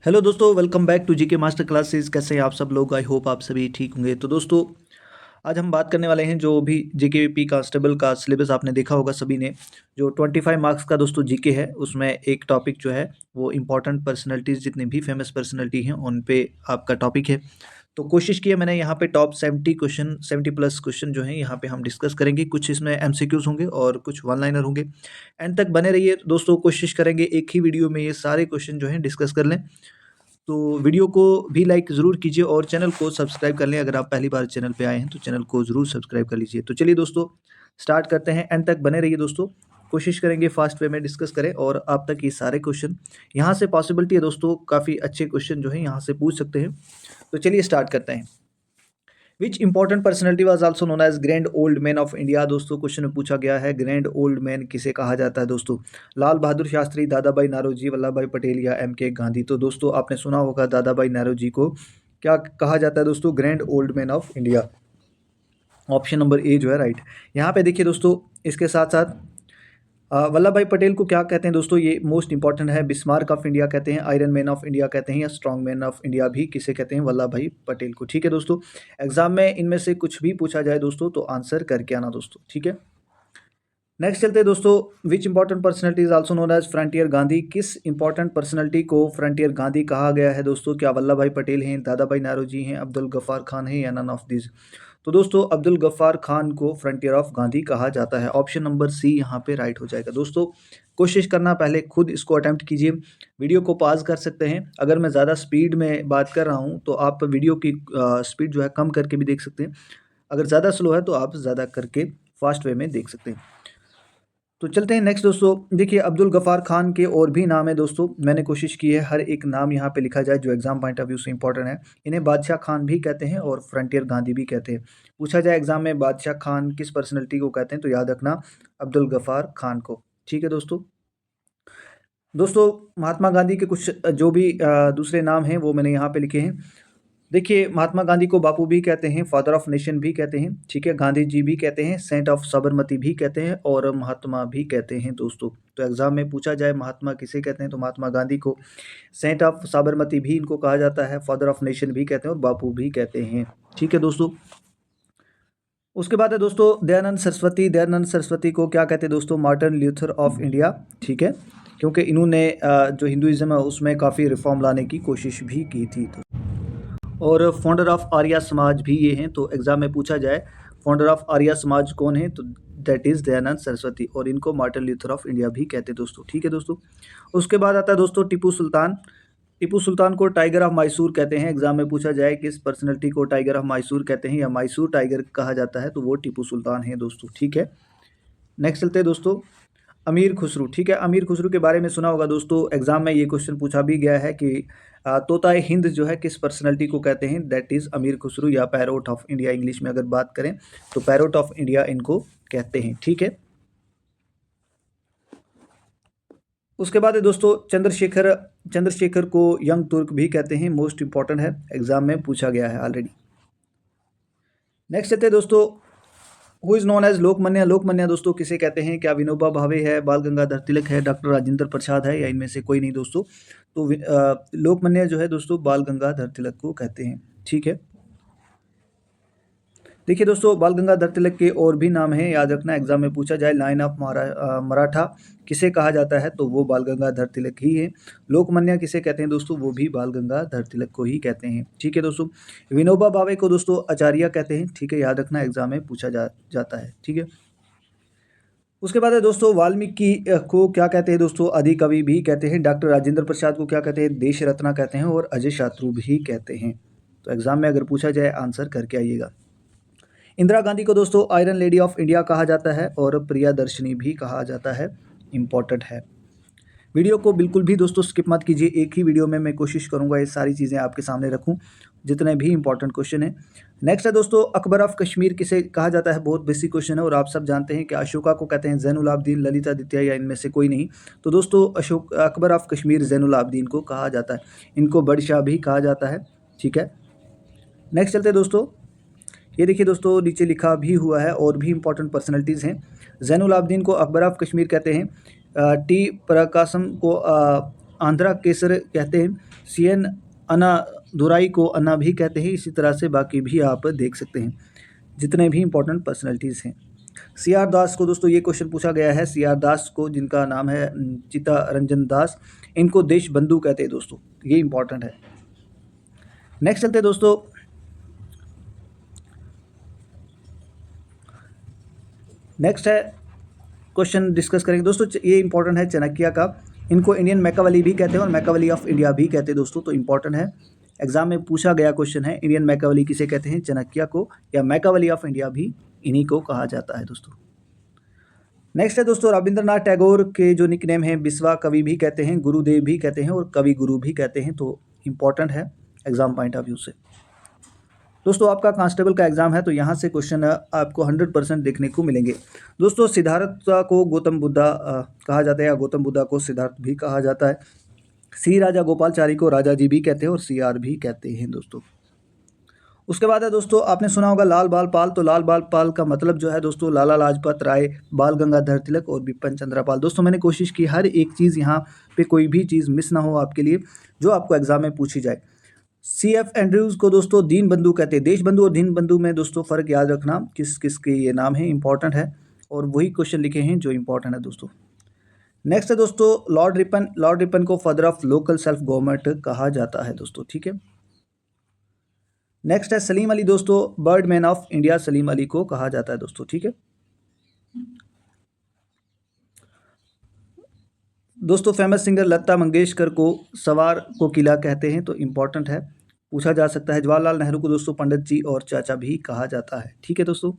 Hello दोस्तों, welcome back to GK master classes. कैसे हैं आप सब लोग? आई होप आप सभी ठीक होंगे। तो दोस्तों, आज हम बात करने वाले हैं जो भी जीकेपी कांस्टेबल का सिलेबस आपने देखा होगा सभी ने। जो 25 मार्क्स का दोस्तों जीके है, उसमें एक टॉपिक जो है वो इम्पोर्टेंट पर्सनैलिटीज़, जितनी भी फेमस पर्सनैलिटी हैं उन पे आपका टॉपिक है। तो कोशिश की है मैंने यहाँ पे टॉप 70 क्वेश्चन, 70 प्लस क्वेश्चन जो हैं यहाँ पे हम डिस्कस करेंगे। कुछ इसमें एमसीक्यूज होंगे और कुछ वन लाइनर होंगे। एंड तक बने रहिए दोस्तों, कोशिश करेंगे एक ही वीडियो में ये सारे क्वेश्चन जो हैं डिस्कस कर लें। तो वीडियो को भी लाइक ज़रूर कीजिए और चैनल को सब्सक्राइब कर लें। अगर आप पहली बार चैनल पे आए हैं तो चैनल को ज़रूर सब्सक्राइब कर लीजिए। तो चलिए दोस्तों, स्टार्ट करते हैं। एंड तक बने रहिए दोस्तों, कोशिश करेंगे फास्ट वे में डिस्कस करें और आप तक ये सारे क्वेश्चन यहाँ से पॉसिबिलिटी है दोस्तों, काफ़ी अच्छे क्वेश्चन जो है यहाँ से पूछ सकते हैं। तो चलिए स्टार्ट करते हैं। Which important personality was also known as grand old man of India. दोस्तों, क्वेश्चन में पूछा गया है ग्रैंड ओल्ड मैन किसे कहा जाता है दोस्तों? लाल बहादुर शास्त्री, दादा भाई नारोजी, वल्लभ भाई पटेल या एम के गांधी। तो दोस्तों, आपने सुना होगा दादा भाई नारोजी को क्या कहा जाता है दोस्तों? Grand old man of India. Option number A जो है राइट। यहाँ पे देखिए दोस्तों, इसके साथ साथ वल्लभ भाई पटेल को क्या कहते हैं दोस्तों? ये मोस्ट इंपॉर्टेंट है। बिस्मार्क ऑफ इंडिया कहते हैं, आयरन मैन ऑफ इंडिया कहते हैं, या स्ट्रॉन्ग मैन ऑफ इंडिया भी किसे कहते हैं? वल्लभ भाई पटेल को। ठीक है दोस्तों, एग्जाम में इनमें से कुछ भी पूछा जाए दोस्तों तो आंसर करके आना दोस्तों। ठीक है, नेक्स्ट चलते हैं दोस्तों। Which important personality is also known as frontier Gandhi. किस इंपॉर्टेंट पर्सनैलिटी को फ्रंटियर गांधी कहा गया है दोस्तों? क्या वल्लभ भाई पटेल हैं, दादा भाई नारोजी हैं, अब्दुल गफ्फार खान हैं, या नन ऑफ दिस? तो दोस्तों, अब्दुल गफ्फार खान को फ्रंटियर ऑफ गांधी कहा जाता है। ऑप्शन नंबर सी यहाँ पे राइट हो जाएगा दोस्तों। कोशिश करना, पहले खुद इसको अटेम्प्ट कीजिए। वीडियो को पॉज कर सकते हैं। अगर मैं ज़्यादा स्पीड में बात कर रहा हूँ तो आप वीडियो की स्पीड जो है कम करके भी देख सकते हैं। अगर ज़्यादा स्लो है तो आप ज़्यादा करके फास्ट वे में देख सकते हैं। तो चलते हैं नेक्स्ट दोस्तों। देखिए, अब्दुल गफ़ार खान के और भी नाम है दोस्तों। मैंने कोशिश की है हर एक नाम यहाँ पे लिखा जाए जो एग्जाम पॉइंट ऑफ व्यू से इंपॉर्टेंट है। इन्हें बादशाह खान भी कहते हैं और फ्रंटियर गांधी भी कहते हैं। पूछा जाए एग्जाम में बादशाह खान किस पर्सनैलिटी को कहते हैं, तो याद रखना अब्दुल गफ़ार खान को। ठीक है दोस्तों। दोस्तों, महात्मा गांधी के कुछ जो भी दूसरे नाम हैं वो मैंने यहाँ पे लिखे हैं। देखिए, महात्मा गांधी को बापू भी कहते हैं, फादर ऑफ नेशन भी कहते हैं। ठीक है, गांधी जी भी कहते हैं, सेंट ऑफ साबरमती भी कहते हैं और महात्मा भी कहते हैं दोस्तों। तो एग्जाम में पूछा जाए महात्मा किसे कहते हैं, तो महात्मा गांधी को सेंट ऑफ साबरमती भी इनको कहा जाता है, फादर ऑफ नेशन भी कहते हैं और बापू भी कहते हैं। ठीक है दोस्तों। उसके बाद है दोस्तों दयानंद सरस्वती। दयानंद सरस्वती को क्या कहते हैं दोस्तों? Martin Luther of India. ठीक है, क्योंकि इन्होंने जो हिंदुइज्म है उसमें काफ़ी रिफॉर्म लाने की कोशिश भी की थी। और फाउंडर ऑफ आर्या समाज भी ये हैं। तो एग्जाम में पूछा जाए फाउंडर ऑफ आर्या समाज कौन है, तो दैट इज़ दयानंद सरस्वती, और इनको मार्टिन ल्यूथर ऑफ इंडिया भी कहते हैं दोस्तों। ठीक है दोस्तों। उसके बाद आता है दोस्तों टीपू सुल्तान। टीपू सुल्तान को टाइगर ऑफ मैसूर कहते हैं। एग्जाम में पूछा जाए किस पर्सनैलिटी को टाइगर ऑफ मैसूर कहते हैं या मैसूर टाइगर कहा जाता है, तो वो टीपू सुल्तान है दोस्तों। ठीक है, नेक्स्ट चलते हैं दोस्तों। अमीर खुसरो। ठीक है, अमीर खुसरो के बारे में सुना होगा दोस्तों। एग्जाम में ये क्वेश्चन पूछा भी गया है कि तोताए हिंद जो है किस पर्सनैलिटी को कहते हैं? दैट इज़ अमीर खुसरो, या पैरोट ऑफ इंडिया इंग्लिश में अगर बात करें तो पैरोट ऑफ इंडिया इनको कहते हैं। ठीक है, उसके बाद है दोस्तों चंद्रशेखर। चंद्रशेखर को यंग तुर्क भी कहते हैं, मोस्ट इंपॉर्टेंट है, एग्जाम में पूछा गया है ऑलरेडी। नेक्स्ट चलते हैं दोस्तों। Who is known as Lokmanya. Lokmanya दोस्तों किसे कहते हैं? क्या विनोबा भावे है, बाल गंगाधर तिलक है, डॉक्टर राजेंद्र प्रसाद है, या इनमें से कोई नहीं दोस्तों? तो लोकमान्य जो है दोस्तों बाल गंगाधर तिलक को कहते हैं। ठीक है, देखिए दोस्तों, बाल गंगाधर तिलक के और भी नाम हैं, याद रखना। एग्जाम में पूछा जाए लाइन ऑफ मराठा किसे कहा जाता है, तो वो बाल गंगाधर तिलक ही है। लोकमान्य किसे कहते हैं दोस्तों? वो भी बाल गंगाधर तिलक को ही कहते हैं। ठीक है दोस्तों। विनोबा भावे को दोस्तों आचार्य कहते हैं। ठीक है, याद रखना, एग्जाम में पूछा जाता है। ठीक है, उसके बाद है दोस्तों वाल्मीकि को क्या कहते हैं दोस्तों? आदि कवि भी कहते हैं। डॉक्टर राजेंद्र प्रसाद को क्या कहते हैं? देश रत्ना कहते हैं और अजय शात्रु भी कहते हैं। तो एग्जाम में अगर पूछा जाए आंसर करके आइएगा। इंदिरा गांधी को दोस्तों आयरन लेडी ऑफ इंडिया कहा जाता है और प्रियदर्शनी भी कहा जाता है। इम्पोर्टेंट है। वीडियो को बिल्कुल भी दोस्तों स्किप मत कीजिए। एक ही वीडियो में मैं कोशिश करूंगा ये सारी चीज़ें आपके सामने रखूं, जितने भी इंपॉर्टेंट क्वेश्चन हैं। नेक्स्ट है दोस्तों अकबर ऑफ कश्मीर किसे कहा जाता है? बहुत बेसिक क्वेश्चन है और आप सब जानते हैं कि अशोका को कहते हैं जैनुल आबदीन, ललितादित्य, या इनमें से कोई नहीं। तो दोस्तों अकबर ऑफ कश्मीर जैनुल आबदीन को कहा जाता है। इनको बड़शाह भी कहा जाता है। ठीक है, नेक्स्ट चलते हैं दोस्तों। ये देखिए दोस्तों, नीचे लिखा भी हुआ है और भी इंपॉर्टेंट पर्सनैलिटीज़ हैं। जैनुल आबदीन को अकबर ऑफ कश्मीर कहते हैं। टी प्रकाशम को आंध्रा केसर कहते हैं, CN अन्नादुराई को अन्ना भी कहते हैं। इसी तरह से बाकी भी आप देख सकते हैं जितने भी इंपॉर्टेंट पर्सनैलिटीज़ हैं। CR दास को दोस्तों ये क्वेश्चन पूछा गया है, CR दास को, जिनका नाम है चिता रंजन दास, इनको देश बंधु कहते हैं दोस्तों, ये इंपॉर्टेंट है। नेक्स्ट चलते हैं दोस्तों, नेक्स्ट है क्वेश्चन डिस्कस करेंगे दोस्तों, ये इंपॉर्टेंट है चाणक्य का। इनको इंडियन मैकावली भी कहते हैं और मैकावली ऑफ इंडिया भी कहते हैं दोस्तों, तो इंपॉर्टेंट है, एग्जाम में पूछा गया क्वेश्चन है। इंडियन मैकावली किसे कहते हैं? चाणक्य को, या मैकावली ऑफ इंडिया भी इन्हीं को कहा जाता है दोस्तों। नेक्स्ट है दोस्तों, रविंद्रनाथ टैगोर के जो निकनेम है, बिस्वा कवि भी कहते हैं, गुरुदेव भी कहते हैं और कवि गुरु भी कहते हैं, तो इंपॉर्टेंट है एग्जाम पॉइंट ऑफ व्यू से। दोस्तों आपका कांस्टेबल का एग्जाम है, तो यहाँ से क्वेश्चन आपको 100% देखने को मिलेंगे। दोस्तों सिद्धार्थ को गौतम बुद्धा कहा जाता है, या गौतम बुद्धा को सिद्धार्थ भी कहा जाता है। सी राजा गोपालचारी को राजा जी भी कहते हैं और CR भी कहते हैं दोस्तों। उसके बाद है दोस्तों, आपने सुना होगा लाल बाल पाल, तो लाल बाल पाल का मतलब जो है दोस्तों, लाला लाजपत राय, बाल गंगाधर तिलक और बिपिन चंद्र पाल। दोस्तों मैंने कोशिश की हर एक चीज़ यहाँ पे कोई भी चीज़ मिस ना हो आपके लिए, जो आपको एग्जाम में पूछी जाए। CF एंड्रयूज़ को दोस्तों दीन बंधु कहते हैं। देश बंधु और दीन बंधु में दोस्तों फ़र्क याद रखना, किस किस के ये नाम है, इंपॉर्टेंट है, और वही क्वेश्चन लिखे हैं जो इंपॉर्टेंट है दोस्तों। नेक्स्ट है दोस्तों, लॉर्ड रिपन। लॉर्ड रिपन को father of local self government कहा जाता है दोस्तों, ठीक है। नेक्स्ट है सलीम अली दोस्तों, bird man of India Salim Ali को कहा जाता है दोस्तों, ठीक है। दोस्तों फेमस सिंगर लता मंगेशकर को सवार को किला कहते हैं, तो इंपॉर्टेंट है, पूछा जा सकता है। जवाहरलाल नेहरू को दोस्तों पंडित जी और चाचा भी कहा जाता है, ठीक है दोस्तों।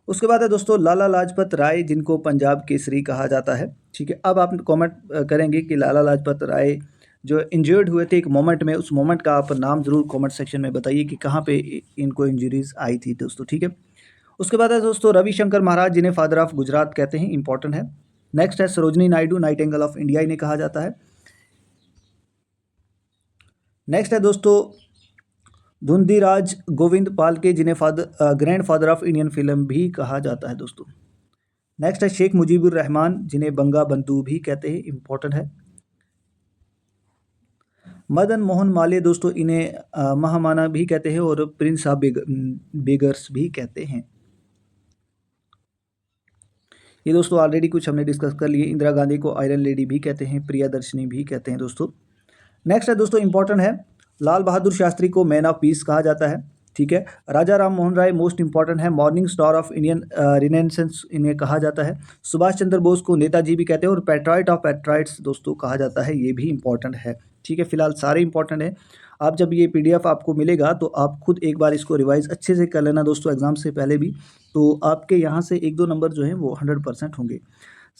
उसके बाद है दोस्तों लाला लाजपत राय, जिनको पंजाब केसरी कहा जाता है, ठीक है। अब आप कमेंट करेंगे कि लाला लाजपत राय जो इंजर्ड हुए थे एक मोमेंट में, उस मोमेंट का आप नाम जरूर कमेंट सेक्शन में बताइए कि कहाँ पे इनको इंजरीज आई थी दोस्तों, ठीक है। उसके बाद है दोस्तों रविशंकर महाराज, जिन्हें फादर ऑफ गुजरात कहते हैं, इंपॉर्टेंट है। नेक्स्ट है Sarojini Naidu, Nightingale of India इन्हें कहा जाता है। नेक्स्ट है दोस्तों धुंधीराज गोविंद पालके, जिन्हें grand father of Indian film भी कहा जाता है दोस्तों। नेक्स्ट है शेख मुजीबुर रहमान, जिन्हें बंगा बंधु भी कहते हैं, इंपॉर्टेंट है। मदन मोहन मालवीय दोस्तों, इन्हें महामाना भी कहते हैं और प्रिंस ऑफ बेगर्स भी कहते हैं। ये दोस्तों ऑलरेडी कुछ हमने डिस्कस कर लिए। इंदिरा गांधी को आयरन लेडी भी कहते हैं, प्रियदर्शनी भी कहते हैं दोस्तों। नेक्स्ट है दोस्तों इंपॉर्टेंट है, लाल बहादुर शास्त्री को मैन ऑफ पीस कहा जाता है, ठीक है। राजा राम मोहन राय मोस्ट इंपॉर्टेंट है, morning star of Indian renaissance इन्हें कहा जाता है। सुभाष चंद्र बोस को नेताजी भी कहते हैं और पैट्राइट ऑफ पैट्राइट्स दोस्तों कहा जाता है, ये भी इंपॉर्टेंट है, ठीक है। फिलहाल सारे इंपॉर्टेंट है। आप जब ये PDF आपको मिलेगा तो आप खुद एक बार इसको रिवाइज अच्छे से कर लेना दोस्तों एग्जाम से पहले भी, तो आपके यहाँ से 1-2 नंबर जो हैं वो 100% होंगे।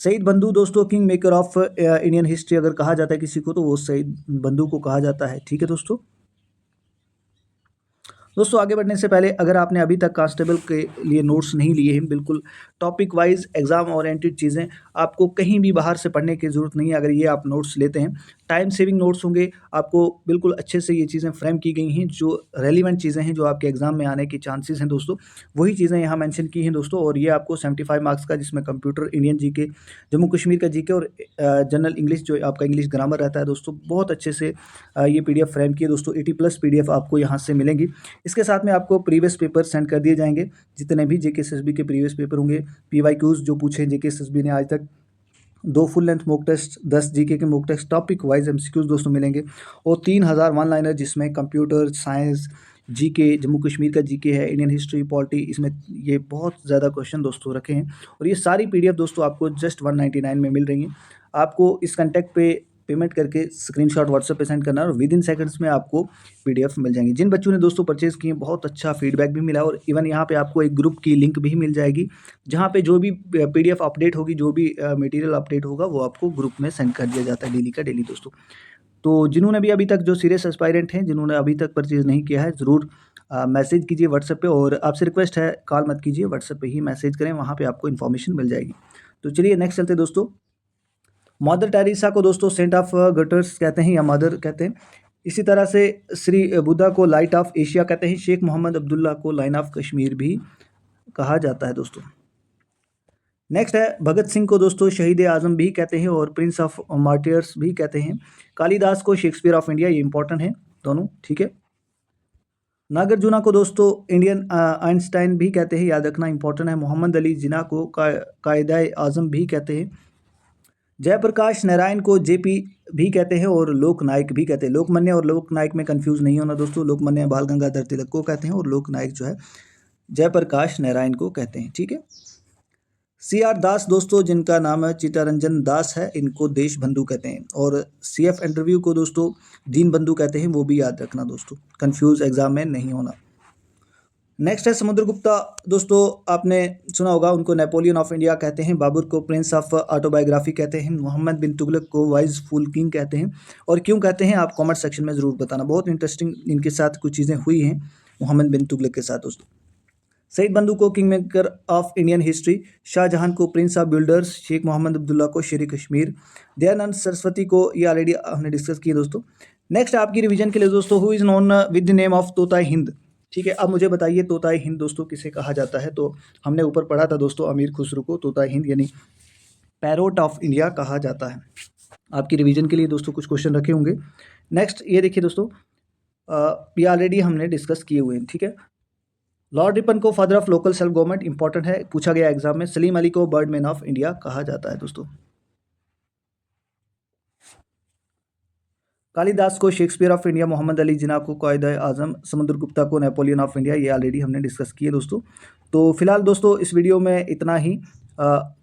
शहीद बंधु दोस्तों king maker of Indian history अगर कहा जाता है किसी को, तो वो शहीद बंधु को कहा जाता है, ठीक है दोस्तों। दोस्तों आगे बढ़ने से पहले अगर आपने अभी तक कांस्टेबल के लिए नोट्स नहीं लिए हैं, बिल्कुल टॉपिक वाइज एग्जाम ओरिएंटेड चीज़ें, आपको कहीं भी बाहर से पढ़ने की ज़रूरत नहीं है। अगर ये आप नोट्स लेते हैं, टाइम सेविंग नोट्स होंगे, आपको बिल्कुल अच्छे से ये चीज़ें फ्रेम की गई हैं, जो रेलिवेंट चीज़ें हैं, जो आपके एग्जाम में आने के चांसेस हैं दोस्तों, वही चीज़ें यहाँ मेंशन की हैं दोस्तों। और ये आपको 75 मार्क्स का, जिसमें computer, Indian GK, Jammu Kashmir का जीके और जनरल इंग्लिश, जो आपका इंग्लिश ग्रामर रहता है दोस्तों, बहुत अच्छे से ये PDF फ्रेम की है दोस्तों। 80+ PDF आपको यहाँ से मिलेंगी। इसके साथ में आपको प्रीवियस पेपर सेंड कर दिए जाएंगे, जितने भी JK-SSB के प्रीवियस पेपर होंगे, PYQs जो पूछे JK-SSB ने आज तक, 2 full length mock test, 10 GK के mock test, topic wise MCQs दोस्तों मिलेंगे, और 3000 वन लाइनर, जिसमें computer science, GK, Jammu Kashmir का GK है, इंडियन हिस्ट्री, पॉलिटी, इसमें ये बहुत ज़्यादा क्वेश्चन दोस्तों रखे हैं। और ये सारी PDF दोस्तों आपको जस्ट 199 में मिल रही हैं। आपको इस कॉन्टैक्ट पे पेमेंट करके स्क्रीनशॉट WhatsApp पे सेंड करना है और विद इन सेकंड्स में आपको PDF मिल जाएंगे। जिन बच्चों ने दोस्तों परचेज़ किए, बहुत अच्छा फीडबैक भी मिला, और इवन यहाँ पे आपको एक ग्रुप की लिंक भी मिल जाएगी, जहाँ पे जो भी PDF अपडेट होगी, जो भी मटेरियल अपडेट होगा, वो आपको ग्रुप में सेंड कर दिया जाता है डेली का डेली दोस्तों। तो जिन्होंने भी अभी तक, जो सीरियस एस्पायरेंट हैं, जिन्होंने अभी तक परचेज़ नहीं किया है, ज़रूर मैसेज कीजिए WhatsApp पे, और आपसे रिक्वेस्ट है कॉल मत कीजिए, WhatsApp पे ही मैसेज करें, वहाँ पे आपको इन्फॉर्मेशन मिल जाएगी। तो चलिए नेक्स्ट चलते दोस्तों। मदर टेरेसा को दोस्तों सेंट ऑफ गटर्स कहते हैं, या मदर कहते हैं। इसी तरह से श्री बुद्धा को लाइट ऑफ एशिया कहते हैं। शेख मोहम्मद अब्दुल्ला को लाइन ऑफ कश्मीर भी कहा जाता है दोस्तों। नेक्स्ट है भगत सिंह को दोस्तों शहीद आजम भी कहते हैं और प्रिंस ऑफ मार्टियर्स भी कहते हैं। कालिदास को शेक्सपियर ऑफ इंडिया, ये इंपॉर्टेंट है दोनों, ठीक है। नागार्जुना को दोस्तों इंडियन आइंस्टाइन भी कहते हैं, याद रखना इंपॉर्टेंट है। मोहम्मद अली जिन्ना को कायदे आजम भी कहते हैं। जयप्रकाश नारायण को जेपी भी कहते हैं और लोकनायक भी कहते हैं। लोकमान्य और लोकनायक में कंफ्यूज नहीं होना दोस्तों, लोकमान्य बाल गंगाधर तिलक को कहते हैं और लोकनायक जो है जयप्रकाश नारायण को कहते हैं, ठीक है। CR दास दोस्तों, जिनका नाम है चित्तरंजन दास है, इनको देश बंधु कहते हैं। और CF इंटरव्यू को दोस्तों दीन बंधु कहते हैं, वो भी याद रखना दोस्तों, कंफ्यूज एग्जाम में नहीं होना। नेक्स्ट है समुद्रगुप्ता दोस्तों, आपने सुना होगा, उनको नेपोलियन ऑफ इंडिया कहते हैं। बाबर को प्रिंस ऑफ ऑटोबायोग्राफी कहते हैं। मोहम्मद बिन तुगलक को वाइज फुल किंग कहते हैं। और क्यों कहते हैं आप कमेंट सेक्शन में ज़रूर बताना, बहुत इंटरेस्टिंग इनके साथ कुछ चीज़ें हुई हैं मोहम्मद बिन तुगलक के साथ दोस्तों। सईद बंधु को king maker of Indian history. Shahjahan को prince of builders. Sheikh Mohammad Abdullah को शेर कश्मीर। दयानंद सरस्वती को, ये ऑलरेडी हमने डिस्कस किया दोस्तों। नेक्स्ट आपकी रिवीजन के लिए दोस्तों, who is known with the name of तोताए हिंद, ठीक है। अब मुझे बताइए तोताए हिंद दोस्तों किसे कहा जाता है। तो हमने ऊपर पढ़ा था दोस्तों, अमीर खुसरो को तोताए हिंद यानी पैरोट ऑफ इंडिया कहा जाता है। आपकी रिवीजन के लिए दोस्तों कुछ क्वेश्चन रखे होंगे। नेक्स्ट ये देखिए दोस्तों, ये ऑलरेडी हमने डिस्कस किए हुए हैं, ठीक है। लॉर्ड रिपन को father of local self government, important है, पूछा गया एग्जाम में। सलीम अली को बर्डमैन ऑफ इंडिया कहा जाता है दोस्तों। कालिदास को Shakespeare of India. Mohammad Ali Jinnah को कायदे आजम। समुद्रगुप्ता को नेपोलियन ऑफ इंडिया, ये ऑलरेडी हमने डिस्कस किए दोस्तों। तो फिलहाल दोस्तों इस वीडियो में इतना ही।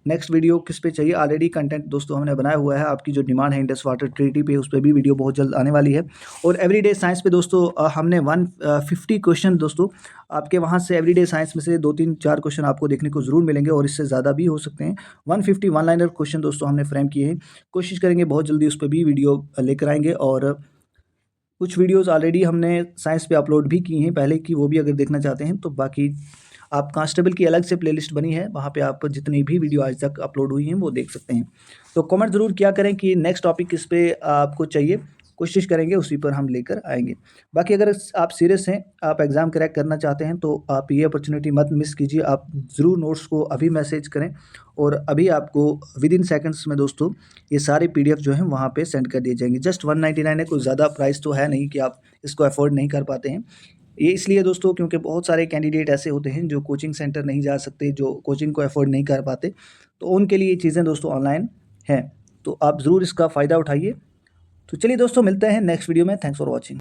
नेक्स्ट वीडियो किस पे चाहिए, ऑलरेडी कंटेंट दोस्तों हमने बनाया हुआ है। आपकी जो डिमांड है इंडस वाटर ट्रीटी पे, उस पर भी वीडियो बहुत जल्द आने वाली है। और एवरीडे साइंस पे दोस्तों हमने 150 क्वेश्चन दोस्तों आपके वहाँ से, एवरीडे साइंस में से 2-3-4 क्वेश्चन आपको देखने को ज़रूर मिलेंगे और इससे ज़्यादा भी हो सकते हैं। 150 वन लाइनर क्वेश्चन दोस्तों हमने फ्रेम किए हैं। कोशिश करेंगे बहुत जल्दी उस पर भी वीडियो लेकर आएंगे। और कुछ वीडियोज़ ऑलरेडी हमने साइंस पे अपलोड भी की हैं पहले की, वो भी अगर देखना चाहते हैं तो बाकी आप कांस्टेबल की अलग से प्लेलिस्ट बनी है, वहाँ पे आप जितनी भी वीडियो आज तक अपलोड हुई हैं वो देख सकते हैं। तो कमेंट ज़रूर किया करें कि नेक्स्ट टॉपिक किस पे आपको चाहिए, कोशिश करेंगे उसी पर हम लेकर आएंगे। बाकी अगर आप सीरियस हैं, आप एग्ज़ाम क्रैक करना चाहते हैं तो आप ये अपॉर्चुनिटी मत मिस कीजिए। आप ज़रूर नोट्स को अभी मैसेज करें और अभी आपको विद इन सेकेंड्स में दोस्तों ये सारे PDF जो हैं वहाँ पे सेंड कर दिए जाएंगे। जस्ट 199 है, कोई ज़्यादा प्राइस तो है नहीं कि आप इसको अफोर्ड नहीं कर पाते हैं। ये इसलिए दोस्तों क्योंकि बहुत सारे कैंडिडेट ऐसे होते हैं जो कोचिंग सेंटर नहीं जा सकते, जो कोचिंग को अफोर्ड नहीं कर पाते, तो उनके लिए ये चीज़ें दोस्तों ऑनलाइन हैं। तो आप ज़रूर इसका फ़ायदा उठाइए। तो चलिए दोस्तों मिलते हैं नेक्स्ट वीडियो में। Thanks for watching.